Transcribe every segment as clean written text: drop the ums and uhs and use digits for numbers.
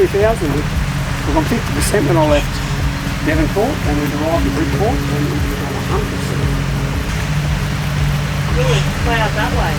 2000. We've got 50% when I left Devonport, and we've arrived at Bridport, and we've done 100%. Really, way out that way.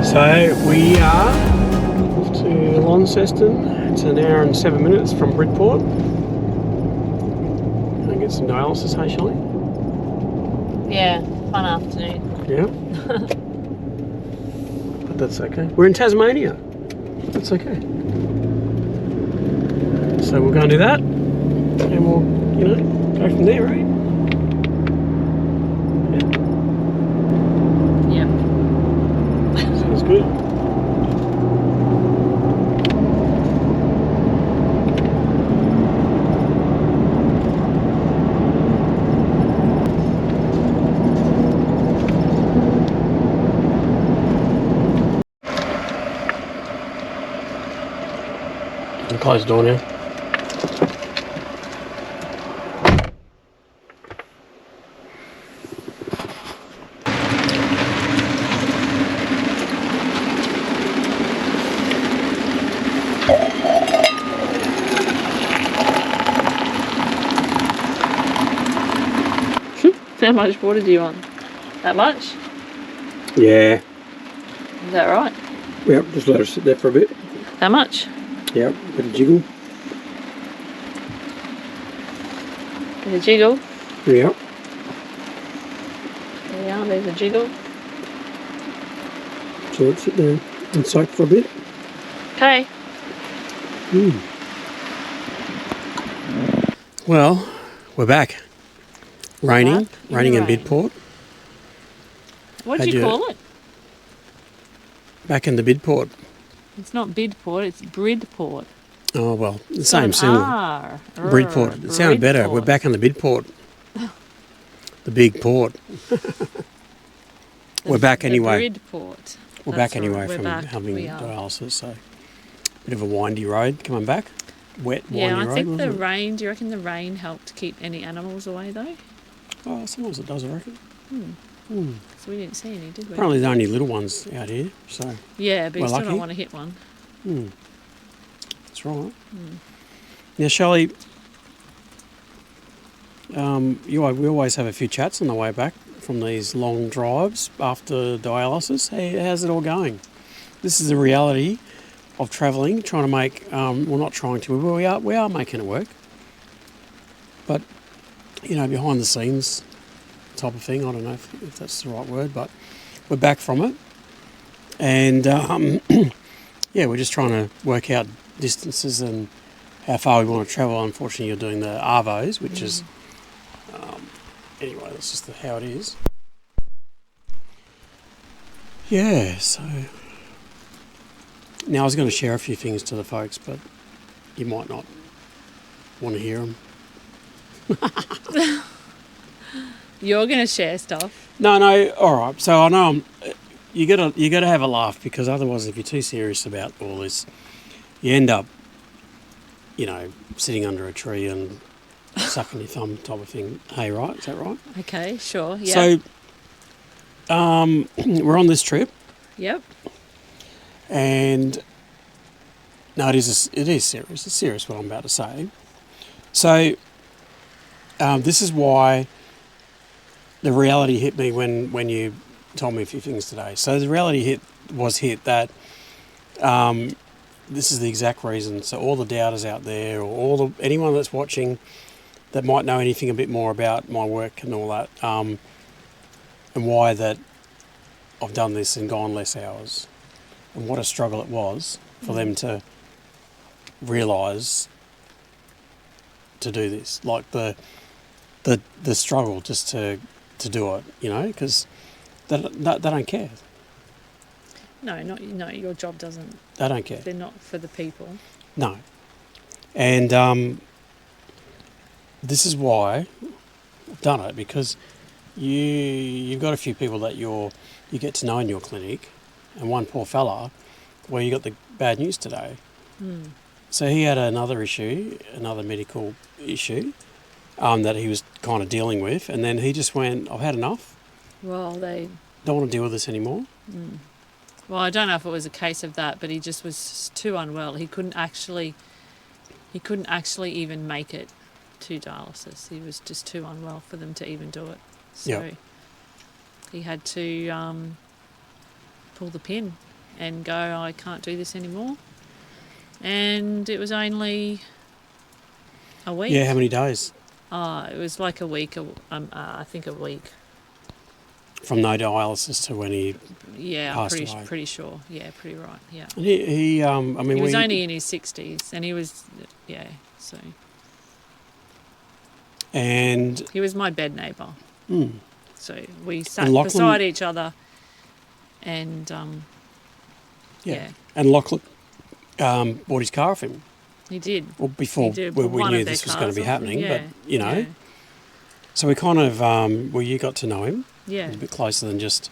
So we are off to Launceston. It's an hour and 7 minutes from Bridport. Gonna get some dialysis, hey Shelley? Yeah, fun afternoon. Yeah. But that's okay. We're in Tasmania. That's okay. So we'll go and do that, and we'll, go from there, right? Yep. Sounds good. I'll close the door now. How much water do you want? That much? Yeah. Is that right? Yep, just let her sit there for a bit. That much? Yep, bit of jiggle. Bit of jiggle? Yep. There you are, there's a jiggle. So let's sit there and soak for a bit. Okay. Well, we're back. Raining in Bridport. What did you call it? Back in the Bridport. It's not Bidport, it's Bridport. Oh, well, the same similar. R. Bridport. It sounded better. We're back in the Bridport. The big port. We're back anyway. Bridport. We're back anyway from having dialysis, so bit of a windy road coming back. Wet, windy road. Yeah, I think the rain, do you reckon the rain helped keep any animals away though? Oh, sometimes it does, I reckon. So we didn't see any, did we? Apparently the only little ones out here, so. Yeah, but you still lucky. don't want to hit one. That's right. Now, Shelley, we always have a few chats on the way back from these long drives after dialysis. Hey, how's it all going? This is the reality of travelling, trying to make, well, not trying to, we are making it work. But, behind the scenes type of thing, I don't know if that's the right word, but we're back from it. And, we're just trying to work out distances and how far we want to travel. Unfortunately, you're doing the Arvos, which is, anyway, that's just how it is. Yeah, so now I was going to share a few things to the folks, but you might not want to hear them. You're going to share stuff. No, all right. So I know you gotta have a laugh, because otherwise, if you're too serious about all this, you end up, sitting under a tree and sucking your thumb type of thing. Hey, right? Is that right? Okay, sure. Yeah. So we're on this trip, Yep. And no, it is serious. It's serious what I'm about to say. So this is why the reality hit me when you told me a few things today. So the reality was that this is the exact reason. So all the doubters out there, or anyone that's watching that might know anything a bit more about my work and all that, and why that I've done this and gone less hours, and what a struggle it was for them to realise to do this, like the struggle just to do it, because they don't care. No, your job doesn't. They don't care. They're not for the people. No. And this is why I've done it, because you've got a few people that you get to know in your clinic, and one poor fella where you got the bad news today. So he had another medical issue that he was kind of dealing with, and then he just went, I've had enough. Well, they don't want to deal with this anymore. Well, I don't know if it was a case of that, but he just was too unwell. He couldn't actually even make it to dialysis. He was just too unwell for them to even do it. So he had to pull the pin and go, I can't do this anymore. And it was only a week. Yeah, how many days? It was like a week. I think a week. From no dialysis to when he passed away. Pretty sure. Yeah, pretty right. Yeah. And he was only in his 60s, and he was, so. And he was my bed neighbour. So we sat beside each other, and And Lachlan bought his car off him. He did. Well, before we knew this was going to be happening, but So we kind of you got to know him. Yeah. A bit closer than just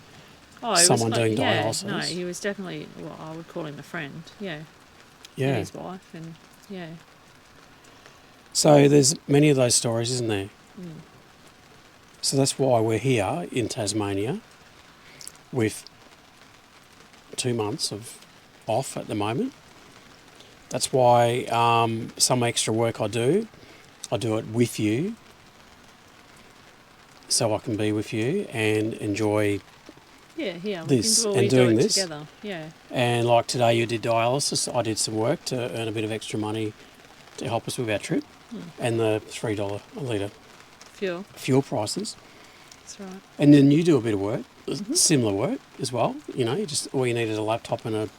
someone doing dialysis. No, he was definitely, I would call him a friend. Yeah. Yeah. And his wife, and So there's many of those stories, isn't there? So that's why we're here in Tasmania with 2 months of off at the moment. That's why some extra work I do it with you, so I can be with you and enjoy this and doing this together. Yeah. And like today you did dialysis, I did some work to earn a bit of extra money to help us with our trip and the $3 a litre fuel prices. That's right. And then you do a bit of work, similar work as well. You needed a laptop and a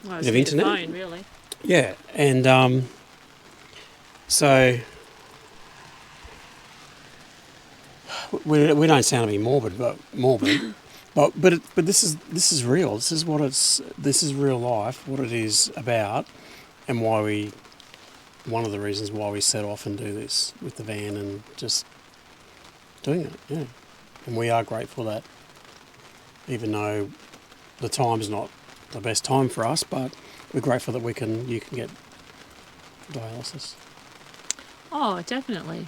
bit of internet. A phone, really. Yeah, and so we don't sound to be morbid, but this is real. This is real life. What it is about, and one of the reasons why we set off and do this with the van and just doing it. Yeah, and we are grateful that even though the time's not the best time for us, but we're grateful that you can get dialysis. Oh, definitely.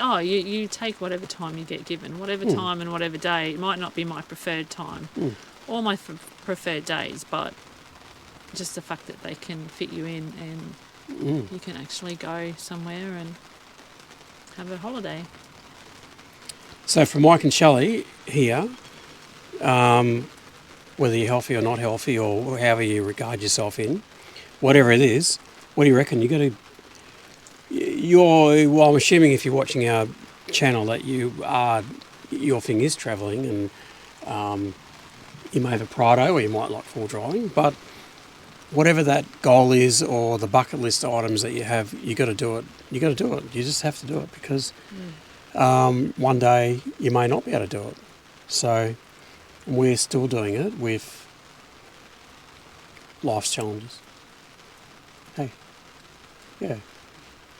Oh, you take whatever time you get given, whatever time and whatever day. It might not be my preferred time or my preferred days, but just the fact that they can fit you in and you can actually go somewhere and have a holiday. So for Mike and Shelley here, whether you're healthy or not healthy or however you regard yourself in, whatever it is, what do you reckon? I'm assuming if you're watching our channel that your thing is travelling, and you may have a Prado or you might like full driving, but whatever that goal is or the bucket list items that you have, you got to do it. You got to do it. You just have to do it because one day you may not be able to do it. So we're still doing it with life's challenges. Hey, yeah.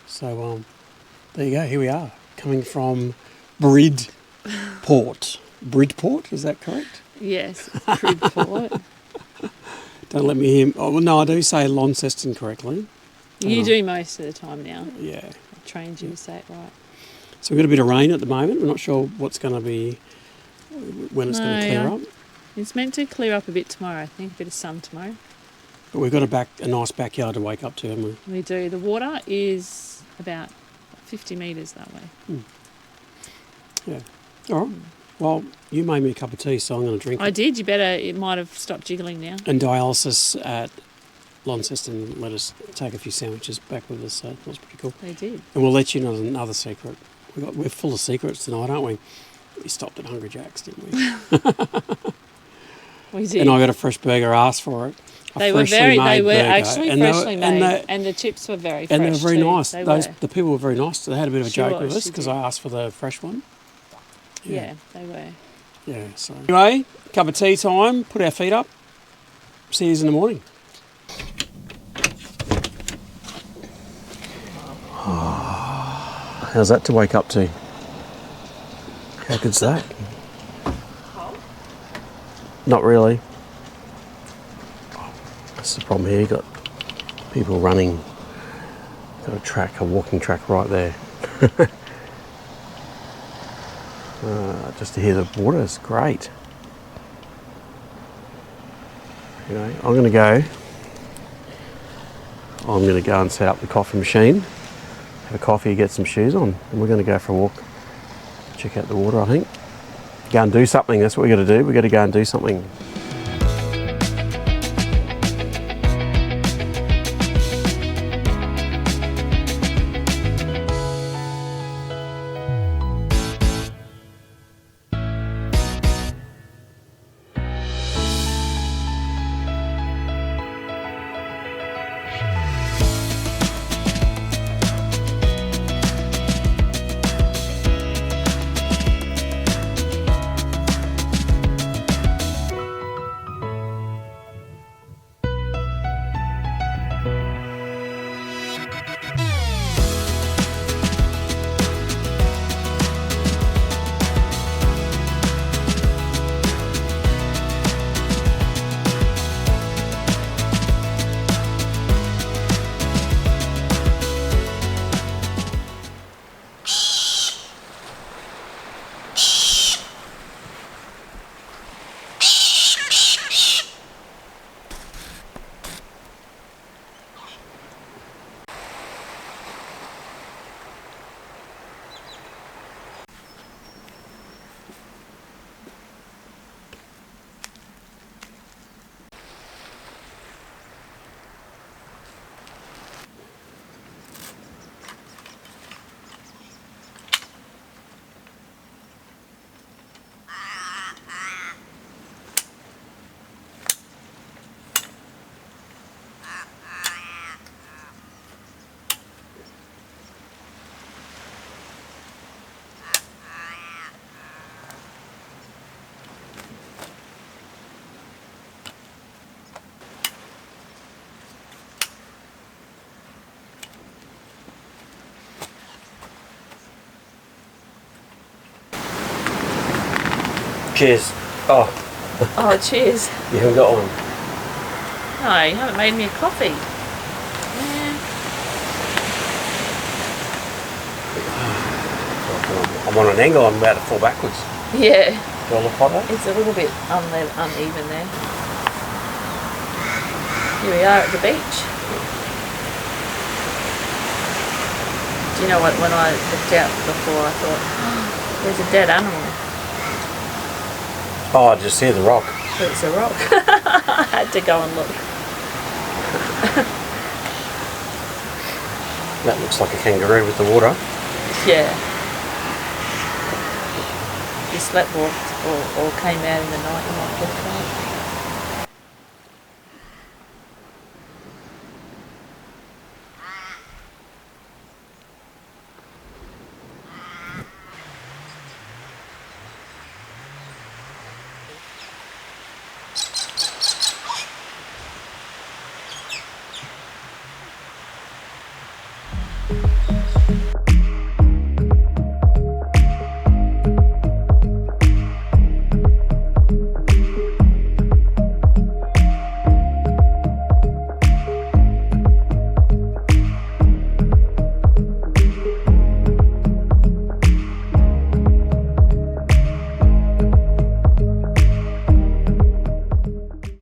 So there you go. Here we are, coming from Bridport. Bridport, is that correct? Yes, Bridport. Don't let me hear. Oh, well, no, I do say Launceston correctly. You do most of the time now. Yeah. I've trained you to say it right. So we've got a bit of rain at the moment. We're not sure what's going to be when it's going to clear up. It's meant to clear up a bit tomorrow, I think, a bit of sun tomorrow. But we've got a nice backyard to wake up to, haven't we? We do. The water is about 50 metres that way. Yeah. All right. Well, you made me a cup of tea, so I'm going to drink it. I did. You better. It might have stopped jiggling now. And Dialysis at Launceston let us take a few sandwiches back with us, so that was pretty cool. They did. And we'll let you know another secret. We're full of secrets tonight, aren't we? We stopped at Hungry Jack's, didn't we? We did. And I got a fresh burger, asked for it. They were actually freshly made, and the chips were very fresh. And they were very nice. The people were very nice. They had a bit of a joke with us because I asked for the fresh one. Yeah, they were. Yeah, so. Anyway, cup of tea time, put our feet up. See you in the morning. How's that to wake up to? How good's that? Cold? Not really. That's the problem here. You've got people running. Got a walking track right there. Just to hear the water is great. Anyway, I'm going to go and set up the coffee machine, have a coffee, get some shoes on, and we're going to go for a walk, check out the water, I think. Go and do something, that's what we've got to do. We've got to go and do something. Cheers. Oh, cheers. You haven't got one? No, you haven't made me a coffee. I'm on an angle, I'm about to fall backwards. Yeah. Do I look like that? It's a little bit uneven there. Here we are at the beach. Do you know what, when I looked out before, I thought, oh, there's a dead animal. Oh, I just hear the rock. But it's a rock. I had to go and look. That looks like a kangaroo with the water. Yeah. You slept or came out in the night, you might get it.